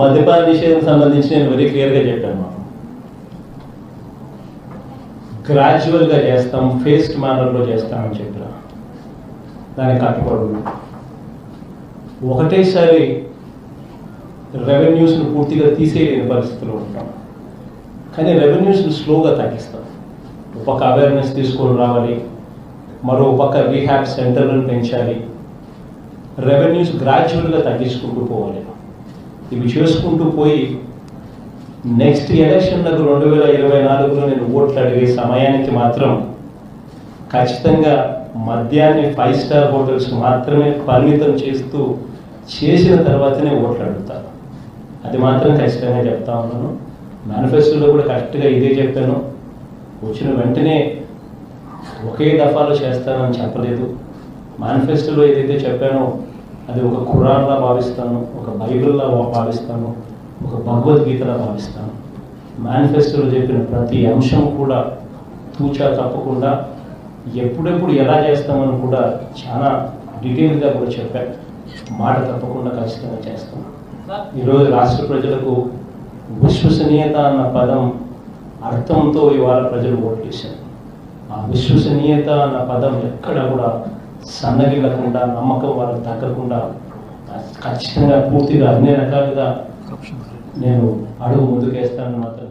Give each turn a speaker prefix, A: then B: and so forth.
A: మద్యపాన నిషేధం సంబంధించి నేను వెరీ క్లియర్గా చెప్పాను. గ్రాడ్యువల్గా చేస్తాం, ఫేస్డ్ మేనర్లో చేస్తామని చెప్పిన దానికి కట్టుబడి ఒకటేసారి రెవెన్యూస్ను పూర్తిగా తీసేయలేని పరిస్థితిలో ఉంటాం. కానీ రెవెన్యూస్ను స్లోగా తగ్గిస్తాం. ఒక పక్క అవేర్నెస్ తీసుకొని రావాలి, మరో పక్క రీహాబ్ సెంటర్లను పెంచాలి, రెవెన్యూస్ గ్రాడ్యువల్గా తగ్గించుకుంటూ పోవాలి. ఇవి చేసుకుంటూ పోయి నెక్స్ట్ ఎలక్షన్లకు 2024లో నేను ఓట్లు అడిగే సమయానికి మాత్రం ఖచ్చితంగా మద్యాన్ని 5 స్టార్ హోటల్స్ మాత్రమే పరిమితం చేసిన తర్వాతనే ఓట్లు అడుగుతాను. అది మాత్రం ఖచ్చితంగా చెప్తా ఉన్నాను. మేనిఫెస్టోలో కూడా కరెక్ట్గా ఇదే చెప్పాను. వచ్చిన వెంటనే ఒకే దఫాలో చేస్తానని చెప్పలేదు. మేనిఫెస్టోలో ఏదైతే చెప్పానో అది ఒక ఖురాన్లా భావిస్తాను, ఒక బైబిల్లా భావిస్తాను, ఒక భగవద్గీతలా భావిస్తాను. మేనిఫెస్టోలో చెప్పిన ప్రతి అంశం కూడా తూచా తప్పకుండా ఎప్పుడెప్పుడు ఎలా చేస్తామని కూడా చాలా డీటెయిల్గా కూడా చెప్పాను. మాట తప్పకుండా ఖచ్చితంగా చేస్తాను. ఈరోజు రాష్ట్ర ప్రజలకు విశ్వసనీయత అన్న పదం అర్థంతో ఇవాళ ప్రజలు ఓట్లు వేశారు. ఆ విశ్వసనీయత అన్న పదం ఎక్కడ కూడా సన్నగిల్లకుండా, నమ్మకం వాళ్ళకి తగ్గకుండా ఖచ్చితంగా పూర్తిగా అన్ని రకాలుగా నేను అడుగు ముందుకేస్తానని మాత్రం